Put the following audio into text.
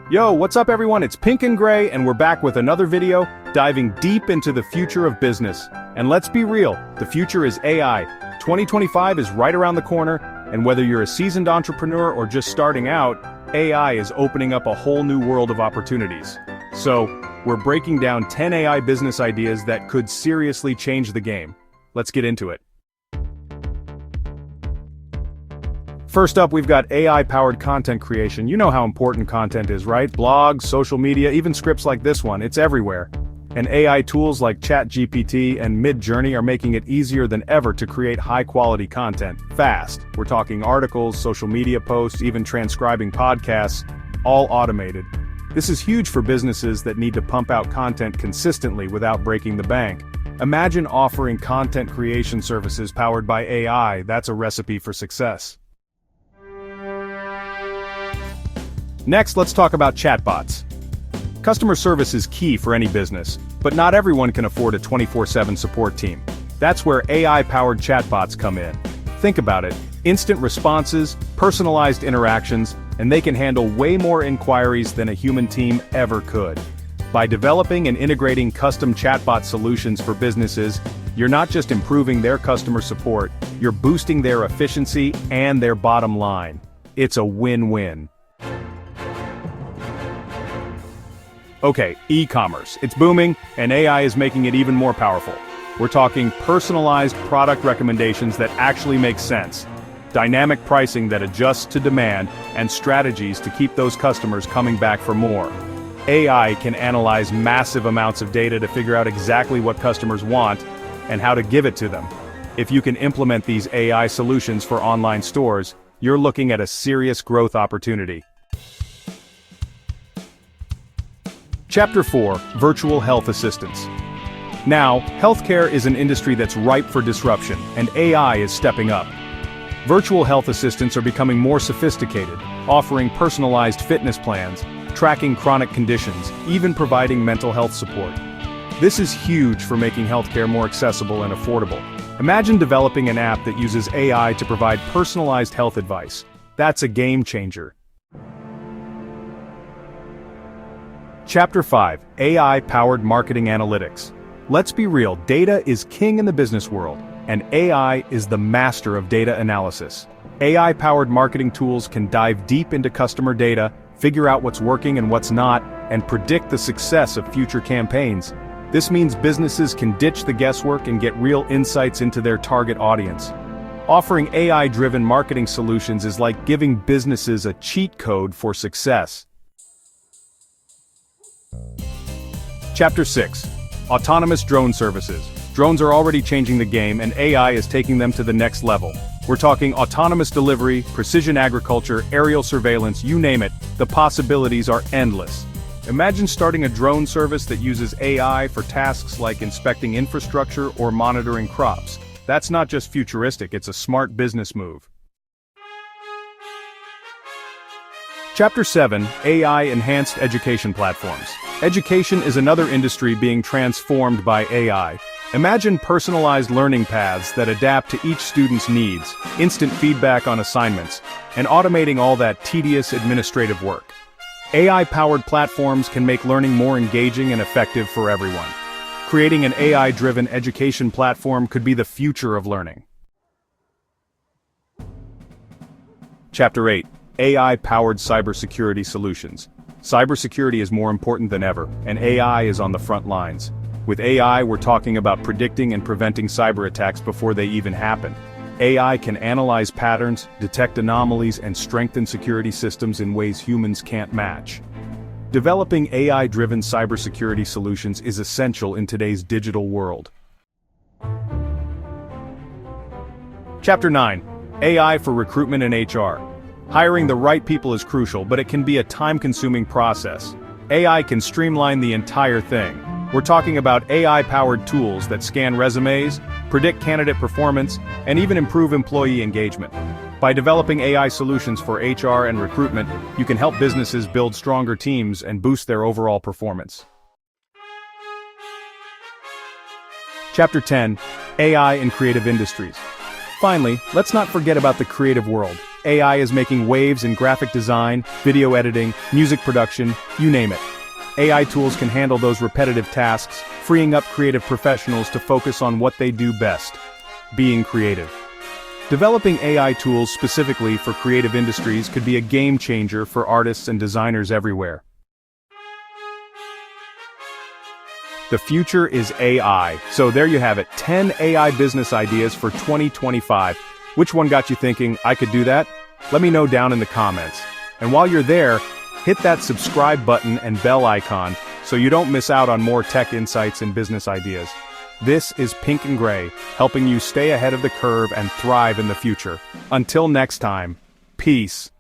Yo, what's up everyone? It's Pink and Gray and we're back with another video, diving deep into the future of business. And let's be real, the future is AI. 2025 is right around the corner, and whether you're a seasoned entrepreneur or just starting out, AI is opening up a whole new world of opportunities. So, we're breaking down 10 AI business ideas that could seriously change the game. Let's get into it. First up, we've got AI-powered content creation. You know how important content is, right? Blogs, social media, even scripts like this one, it's everywhere. And AI tools like ChatGPT and Midjourney are making it easier than ever to create high-quality content, fast. We're talking articles, social media posts, even transcribing podcasts, all automated. This is huge for businesses that need to pump out content consistently without breaking the bank. Imagine offering content creation services powered by AI. That's a recipe for success. Next, let's talk about chatbots. Customer service is key for any business, but not everyone can afford a 24/7 support team. That's where AI-powered chatbots come in. Think about it, instant responses, personalized interactions, and they can handle way more inquiries than a human team ever could. By developing and integrating custom chatbot solutions for businesses, you're not just improving their customer support, you're boosting their efficiency and their bottom line. It's a win-win. Okay, e-commerce. It's booming, and AI is making it even more powerful. We're talking personalized product recommendations that actually make sense, dynamic pricing that adjusts to demand, and strategies to keep those customers coming back for more. AI can analyze massive amounts of data to figure out exactly what customers want and how to give it to them. If you can implement these AI solutions for online stores, you're looking at a serious growth opportunity. Chapter 4, Virtual Health Assistants. Now, healthcare is an industry that's ripe for disruption, and AI is stepping up. Virtual health assistants are becoming more sophisticated, offering personalized fitness plans, tracking chronic conditions, even providing mental health support. This is huge for making healthcare more accessible and affordable. Imagine developing an app that uses AI to provide personalized health advice. That's a game changer. Chapter 5, AI-powered marketing analytics. Let's be real, data is king in the business world, and AI is the master of data analysis. AI-powered marketing tools can dive deep into customer data, figure out what's working and what's not, and predict the success of future campaigns. This means businesses can ditch the guesswork and get real insights into their target audience. Offering AI-driven marketing solutions is like giving businesses a cheat code for success. Chapter 6, Autonomous Drone Services. Drones are already changing the game, and AI is taking them to the next level. We're talking autonomous delivery, precision agriculture, aerial surveillance, you name it, the possibilities are endless. Imagine starting a drone service that uses AI for tasks like inspecting infrastructure or monitoring crops. That's not just futuristic, it's a smart business move. Chapter 7, AI-enhanced education platforms. Education is another industry being transformed by AI. Imagine personalized learning paths that adapt to each student's needs, instant feedback on assignments, and automating all that tedious administrative work. AI-powered platforms can make learning more engaging and effective for everyone. Creating an AI-driven education platform could be the future of learning. Chapter 8, AI-powered cybersecurity solutions. Cybersecurity is more important than ever, and AI is on the front lines. With AI, we're talking about predicting and preventing cyber attacks before they even happen. AI can analyze patterns, detect anomalies, and strengthen security systems in ways humans can't match. Developing AI-driven cybersecurity solutions is essential in today's digital world. Chapter 9, AI for Recruitment and HR. Hiring the right people is crucial, but it can be a time-consuming process. AI can streamline the entire thing. We're talking about AI-powered tools that scan resumes, predict candidate performance, and even improve employee engagement. By developing AI solutions for HR and recruitment, you can help businesses build stronger teams and boost their overall performance. Chapter 10, AI in Creative Industries. Finally, let's not forget about the creative world. AI is making waves in graphic design, video editing, music production, you name it. AI tools can handle those repetitive tasks, freeing up creative professionals to focus on what they do best: being creative. Developing AI tools specifically for creative industries could be a game changer for artists and designers everywhere. The future is AI. So there you have it, 10 AI business ideas for 2025. Which one got you thinking, I could do that? Let me know down in the comments. And while you're there, hit that subscribe button and bell icon so you don't miss out on more tech insights and business ideas. This is Pink and Gray, helping you stay ahead of the curve and thrive in the future. Until next time, peace.